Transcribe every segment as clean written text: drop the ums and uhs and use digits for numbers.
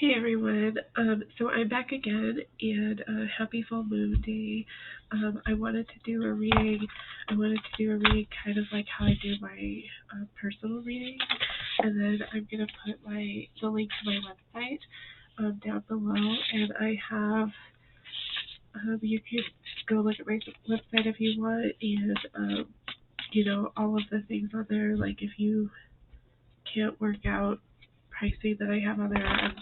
Hey everyone, so I'm back again, and happy full moon day. I wanted to do a reading. I wanted to do a reading kind of like how I do my personal reading, and then I'm gonna put the link to my website down below, and I have you can go look at my website if you want, and all of the things on there. Like if you can't work out pricing that I have on there,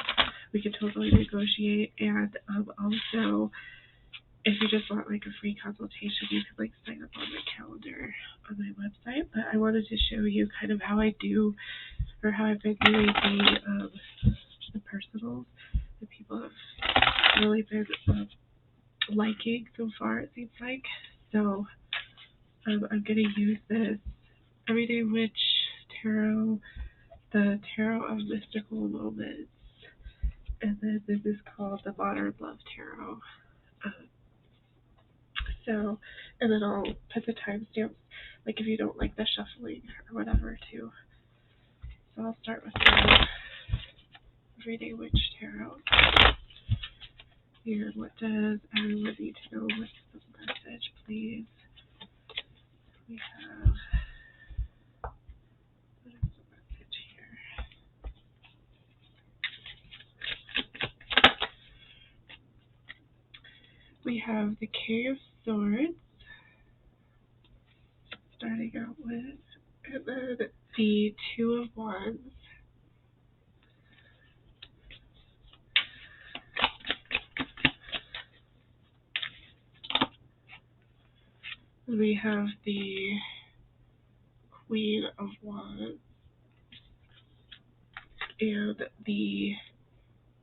we can totally negotiate. And also, if you just want like a free consultation, you can like sign up on my calendar on my website. But I wanted to show you kind of how I do, or how I've been doing the personals that people have really been liking so far, it seems like. So I'm going to use this Everyday Witch Tarot, the Tarot of Mystical Moments, and then this is called the Modern Love Tarot. And then I'll put the timestamps, like if you don't like the shuffling or whatever, too. So I'll start with the Everyday Witch Tarot. And what does everyone need to know? What's the message, please? We have, what is the message here? We have the King of Swords, starting out with, and then the Two of Wands. We have the Queen of Wands and the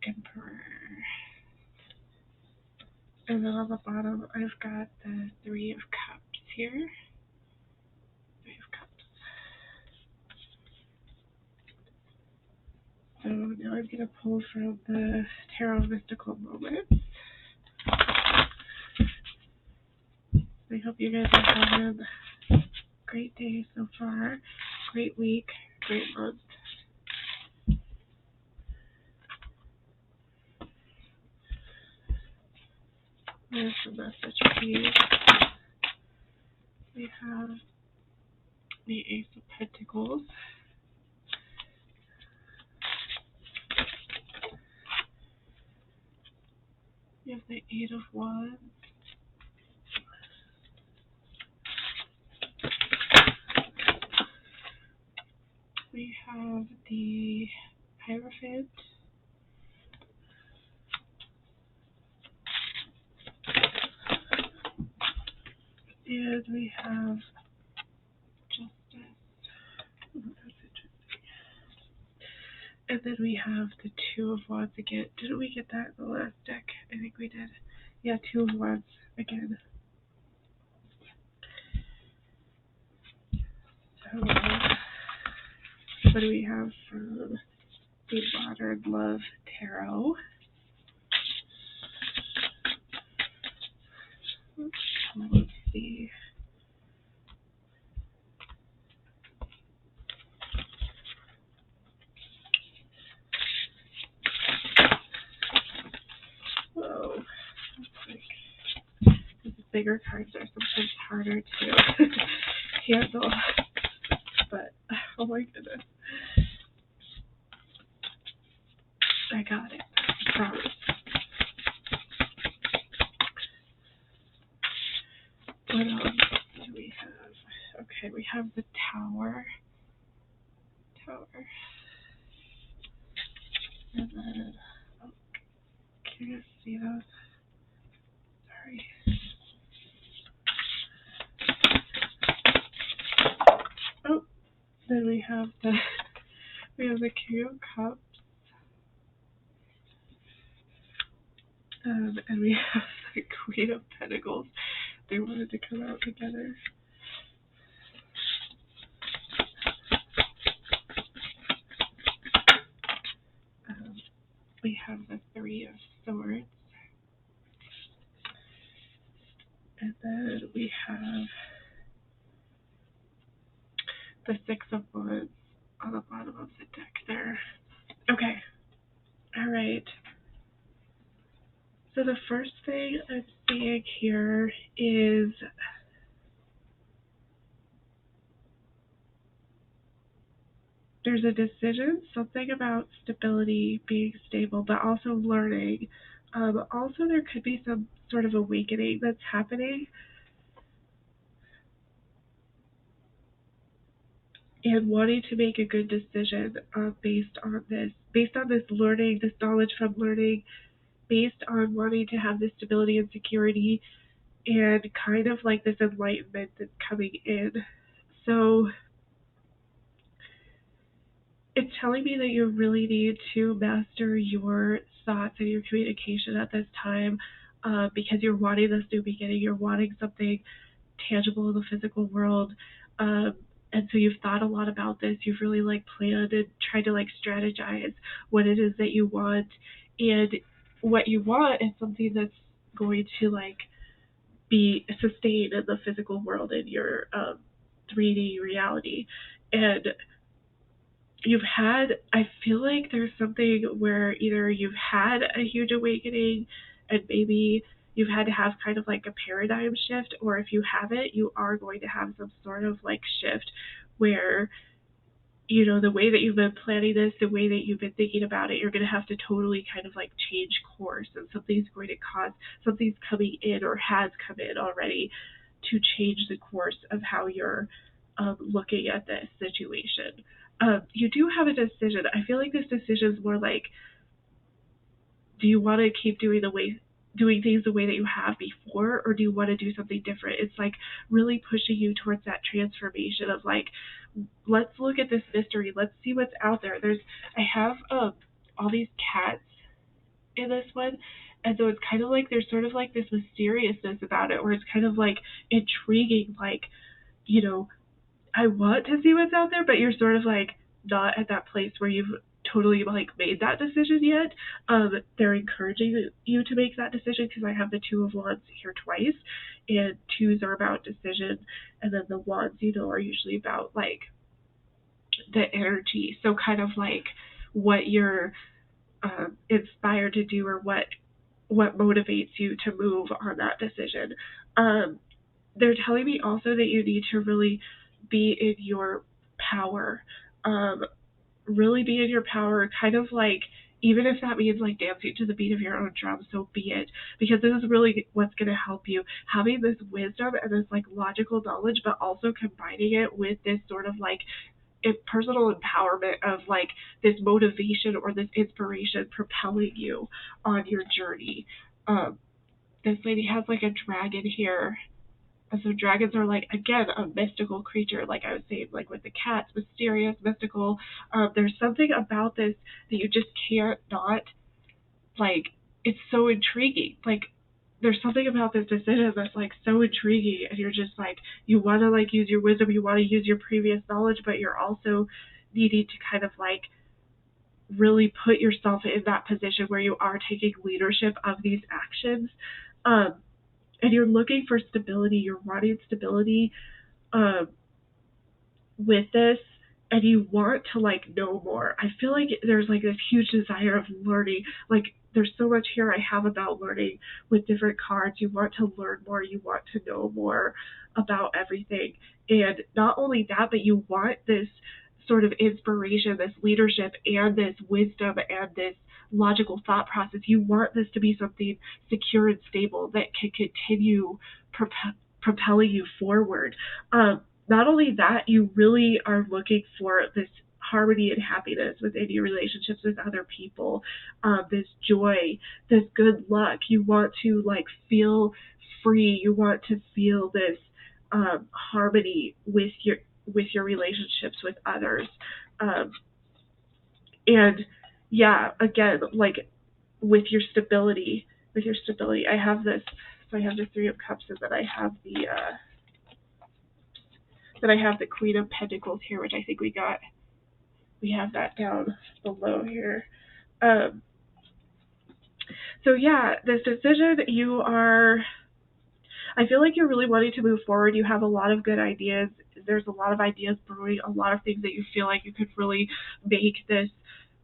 Emperor. And then on the bottom, I've got the Three of Cups here. Three of Cups. So now I'm going to pull from the Tarot Mystical Moments. I hope you guys are having a great day so far, great week, great month. There's the message, please. We have the Ace of Pentacles. We have the Eight of Wands. We have the Hierophant. And we have Justice. Oh, that's interesting. And then we have the Two of Wands again. Didn't we get that in the last deck? I think we did. Yeah, Two of Wands again. So, what do we have from the Modern Love Tarot? Let's see. Whoa. These bigger cards are sometimes harder to handle. But, oh my goodness. I got it. I promise. What else do we have? Okay, we have the Tower. And then, oh, can you guys see those? Sorry. Oh, then we have the King of Cups. And we have the Queen of Pentacles. They wanted to come out together. We have the Three of Swords. And then we have the Six of Wands on the bottom of the deck there. Okay. All right. So the first thing I'm seeing here is there's a decision, something about stability, being stable, but also learning. Also, there could be some sort of awakening that's happening, and wanting to make a good decision based on this learning, this knowledge from learning, based on wanting to have this stability and security, and kind of like this enlightenment that's coming in. So it's telling me that you really need to master your thoughts and your communication at this time, because you're wanting this new beginning. You're wanting something tangible in the physical world. And so you've thought a lot about this. You've really like planned and tried to like strategize what it is that you want. And what you want is something that's going to like be sustained in the physical world in your 3D reality. And I feel like there's something where either you've had a huge awakening and maybe you've had to have kind of like a paradigm shift, or if you haven't, you are going to have some sort of like shift where, the way that you've been planning this, the way that you've been thinking about it, you're going to have to totally kind of like change course, and something's coming in or has come in already to change the course of how you're looking at this situation. You do have a decision. I feel like this decision is more like, do you want to keep doing things the way that you have before, or do you want to do something different? It's like really pushing you towards that transformation of like, let's look at this mystery. Let's see what's out there. I have all these cats in this one, and so it's kind of like there's sort of like this mysteriousness about it, where it's kind of like intriguing, like, you know, I want to see what's out there, but you're sort of like not at that place where you've totally like made that decision yet. They're encouraging you to make that decision because I have the Two of Wands here twice, and twos are about decision, and then the wands, are usually about like the energy. So kind of like what you're inspired to do, or what motivates you to move on that decision. They're telling me also that you need to really be in your power. Really be in your power, kind of like, even if that means like dancing to the beat of your own drum, so be it. Because this is really what's going to help you. Having this wisdom and this like logical knowledge, but also combining it with this sort of like personal empowerment of like this motivation or this inspiration propelling you on your journey. This lady has like a dragon here. And so dragons are like, again, a mystical creature, like I was saying, like with the cats, mysterious, mystical. There's something about this that you just can't not, like, it's so intriguing. Like, there's something about this decision that's like so intriguing, and you're just like, you want to like use your wisdom, you want to use your previous knowledge, but you're also needing to kind of like really put yourself in that position where you are taking leadership of these actions. Um, and you're looking for stability, you're wanting stability um, with this, and you want to like know more. I feel like there's like this huge desire of learning. Like there's so much here I have about learning with different cards. You want to learn more, you want to know more about everything. And not only that, but you want this sort of inspiration, this leadership, and this wisdom, and this logical thought process. You want this to be something secure and stable that can continue propelling you forward. Not only that, you really are looking for this harmony and happiness within your relationships with other people, this joy, this good luck. You want to like feel free. You want to feel this harmony with your relationships with others. Um, and yeah, again, like with your stability, I have this. So I have the Three of Cups, and then I have the Queen of Pentacles here, which I think we have that down below here. Um, so yeah, this decision, I feel like you're really wanting to move forward. You have a lot of good ideas. There's a lot of ideas brewing, a lot of things that you feel like you could really make this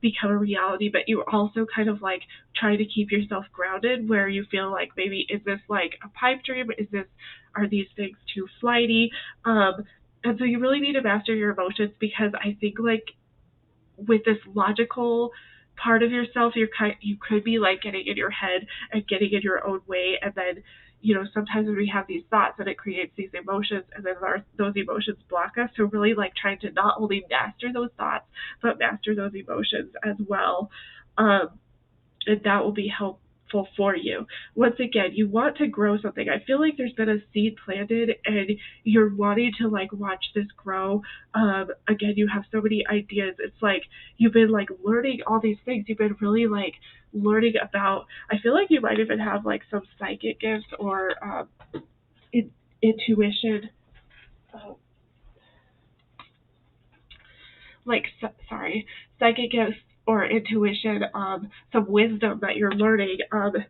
become a reality, but you also kind of like try to keep yourself grounded where you feel like maybe is this like a pipe dream? Are these things too flighty? And so you really need to master your emotions because I think like with this logical part of yourself, you could be like getting in your head and getting in your own way, and then sometimes when we have these thoughts and it creates these emotions, and then those emotions block us. So really like trying to not only master those thoughts but master those emotions as well, and that will be helpful for you. Once again, you want to grow something. I feel like there's been a seed planted and you're wanting to like watch this grow. Again, you have so many ideas. It's like you've been like learning all these things. You've been really like learning about, I feel like you might even have like some psychic gifts or intuition. Uh, like sorry, psychic gifts or intuition, some wisdom that you're learning, that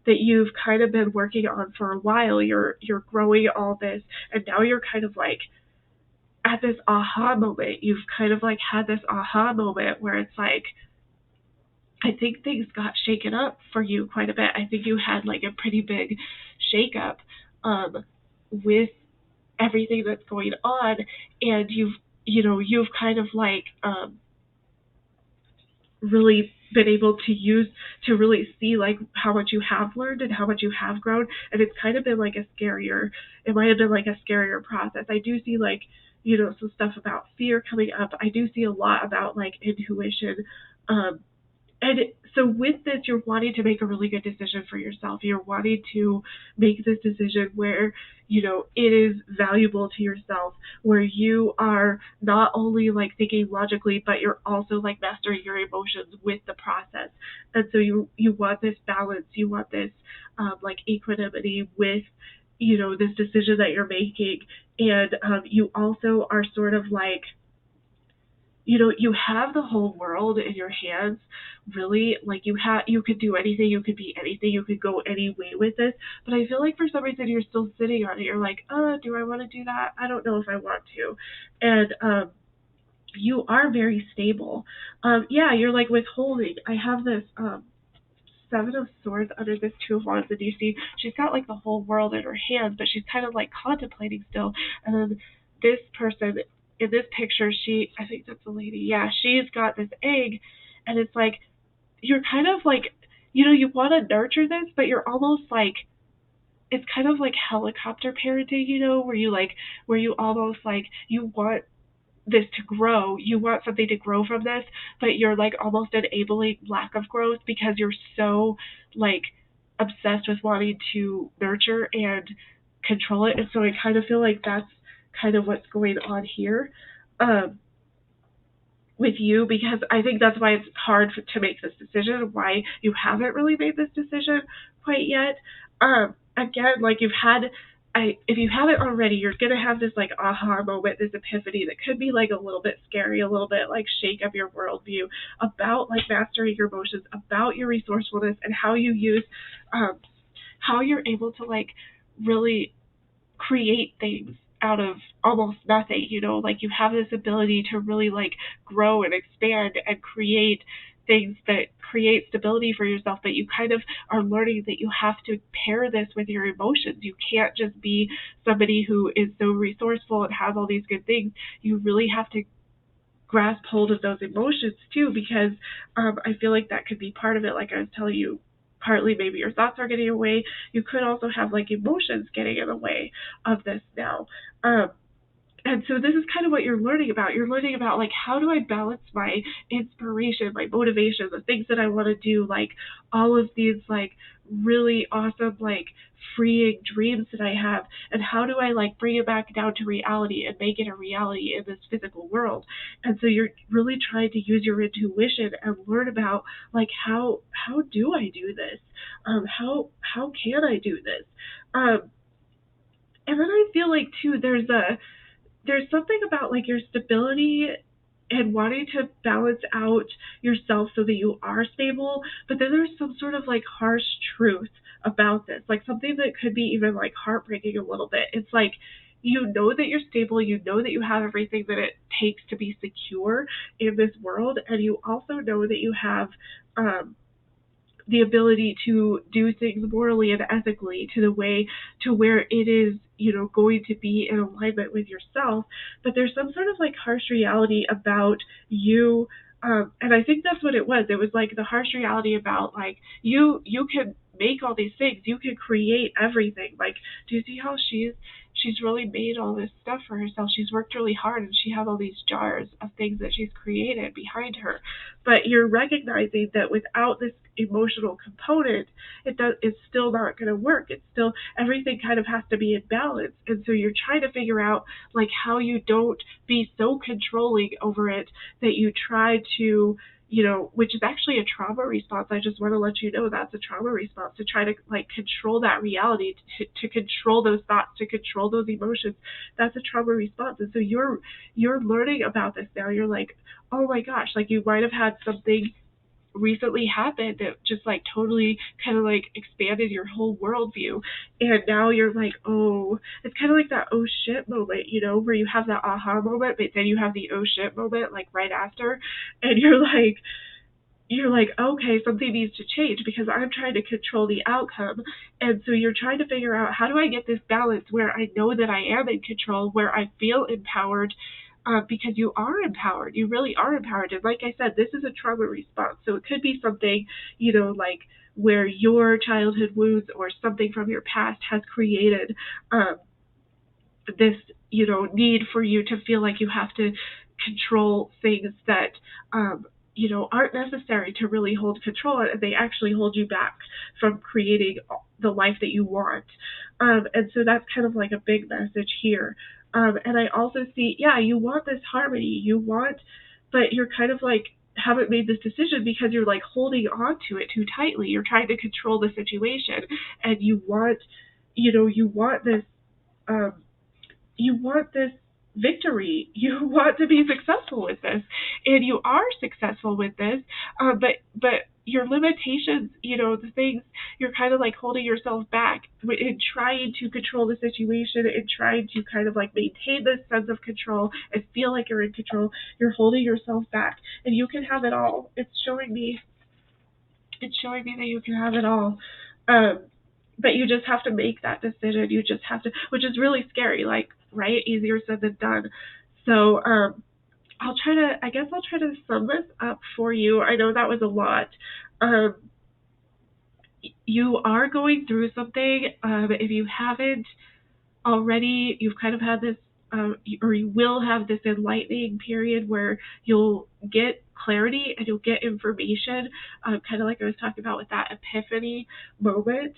you've kind of been working on for a while. You're growing all this, and now you're kind of like at this aha moment. You've kind of like had this aha moment where it's like I think things got shaken up for you quite a bit. I think you had like a pretty big shakeup with everything that's going on, and you've kind of like really been able to use to really see like how much you have learned and how much you have grown, and it's kind of been like it might have been like a scarier process. I do see like some stuff about fear coming up. I do see a lot about like intuition, um and so with this, you're wanting to make a really good decision for yourself. You're wanting to make this decision where, it is valuable to yourself, where you are not only like thinking logically, but you're also like mastering your emotions with the process. And so you want this balance, you want this like equanimity with, this decision that you're making. And you also are sort of like, you have the whole world in your hands, really. Like you could do anything, you could be anything, you could go any way with this. But I feel like for some reason you're still sitting on it. You're like, do I want to do that? I don't know if I want to. And you are very stable. Yeah, you're like withholding. I have this Seven of Swords under this Two of Wands, and you see she's got like the whole world in her hands, but she's kind of like contemplating still. And then this person in this picture, I think that's a lady. Yeah, she's got this egg, and it's like you're kind of like, you want to nurture this, but you're almost like it's kind of like helicopter parenting, where you almost like you want this to grow, you want something to grow from this, but you're like almost enabling lack of growth because you're so like obsessed with wanting to nurture and control it. And so I kind of feel like that's kind of what's going on here. With you, because I think that's why it's hard to make this decision, why you haven't really made this decision quite yet. Again, like if you haven't already, you're gonna have this like aha moment, this epiphany that could be like a little bit scary, a little bit like shake up your worldview about like mastering your emotions, about your resourcefulness, and how you're able to like really create things out of almost nothing, like you have this ability to really like grow and expand and create things that create stability for yourself, but you kind of are learning that you have to pair this with your emotions. You can't just be somebody who is so resourceful and has all these good things. You really have to grasp hold of those emotions too, because I feel like that could be part of it. Like I was telling you, partly maybe your thoughts are getting in the way. You could also have like emotions getting in the way of this now. And so this is kind of what you're learning about. You're learning about like, how do I balance my inspiration, my motivation, the things that I want to do, like all of these like really awesome like freeing dreams that I have, and how do I like bring it back down to reality and make it a reality in this physical world. And so you're really trying to use your intuition and learn about like how do I do this? How can I do this? And then I feel like too there's something about like your stability and wanting to balance out yourself so that you are stable, but then there's some sort of like harsh truth about this, like something that could be even like heartbreaking a little bit. It's like you know that you're stable, you know that you have everything that it takes to be secure in this world, and you also know that you have um, the ability to do things morally and ethically to the way to where it is, going to be in alignment with yourself. But there's some sort of like harsh reality about you. And I think that's what it was. It was like the harsh reality about like you can make all these things. You can create everything. Like, do you see how she's really made all this stuff for herself? She's worked really hard and she has all these jars of things that she's created behind her. But you're recognizing that without this emotional component, it's still not going to work. It's still, everything kind of has to be in balance. And so you're trying to figure out like how you don't be so controlling over it that you try to, which is actually a trauma response. I just want to let you know that's a trauma response, to try to like control that reality, to control those thoughts, to control those emotions. That's a trauma response. And so you're learning about this now. You're like, oh my gosh, like you might have had something recently happened that just like totally kind of like expanded your whole worldview, and now you're like, oh, it's kind of like that oh shit moment, where you have that aha moment, but then you have the oh shit moment like right after, and you're like, okay, something needs to change because I'm trying to control the outcome. And so you're trying to figure out, how do I get this balance where I know that I am in control, where I feel empowered, because you are empowered. You really are empowered. And like I said, this is a trauma response. So it could be something, like where your childhood wounds or something from your past has created this, need for you to feel like you have to control things that, aren't necessary to really hold control, and they actually hold you back from creating the life that you want. And so that's kind of like a big message here. And I also see, yeah, you want this harmony, but you're kind of like, haven't made this decision because you're like holding on to it too tightly. You're trying to control the situation, and you want this, um, victory. You want to be successful with this, and you are successful with this. But your limitations, the things, you're kind of like holding yourself back in trying to control the situation and trying to kind of like maintain this sense of control and feel like you're in control. You're holding yourself back, and you can have it all. It's showing me that you can have it all. But you just have to make that decision. You just have to, which is really scary, like, right? Easier said than done. So I guess I'll try to sum this up for you. I know that was a lot. Um, you are going through something. If you haven't already, you've kind of had this, or you will have this enlightening period where you'll get clarity and you'll get information, kind of like I was talking about with that epiphany moment,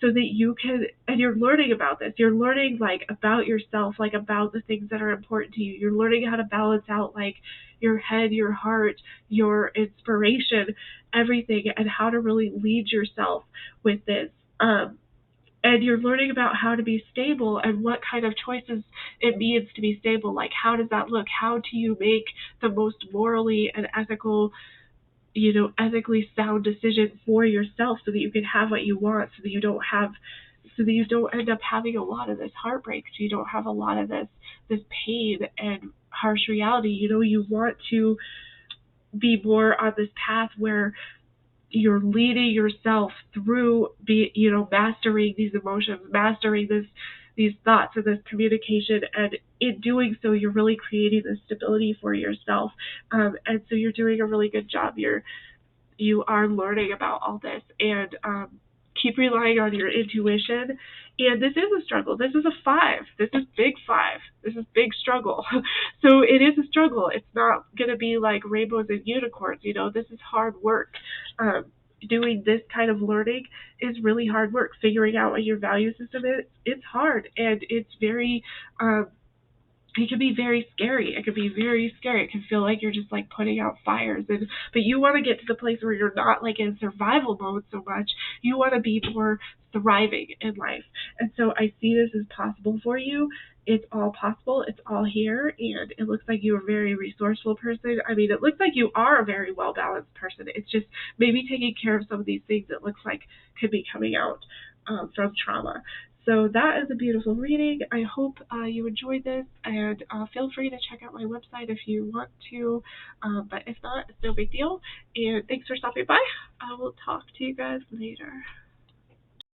so that you can, and you're learning about this. You're learning like about yourself, like about the things that are important to you. You're learning how to balance out like your head, your heart, your inspiration, everything, and how to really lead yourself with this. And you're learning about how to be stable and what kind of choices it means to be stable. Like, how does that look? How do you make the most morally and ethically sound decision for yourself, so that you can have what you want, so that you don't end up having a lot of this heartbreak, so you don't have a lot of this pain and harsh reality. You want to be more on this path where you're leading yourself through mastering these emotions, mastering these thoughts and this communication, and in doing so you're really creating this stability for yourself, and so you're doing a really good job. You are learning about all this, and keep relying on your intuition. And this is a struggle. This is a 5. This is big 5. This is big struggle. So it is a struggle. It's not going to be like rainbows and unicorns. This is hard work. Doing this kind of learning is really hard work. Figuring out what your value system is, it's hard, and it's very, it can be very scary. It can be very scary. It can feel like you're just like putting out fires, but you want to get to the place where you're not like in survival mode so much. You want to be more thriving in life. And so I see this as possible for you. It's all possible. It's all here. And it looks like you're a very resourceful person. I mean, it looks like you are a very well-balanced person. It's just maybe taking care of some of these things it looks like could be coming out from trauma. So that is a beautiful reading. I hope you enjoyed this, and feel free to check out my website if you want to, but if not, it's no big deal. And thanks for stopping by. I will talk to you guys later.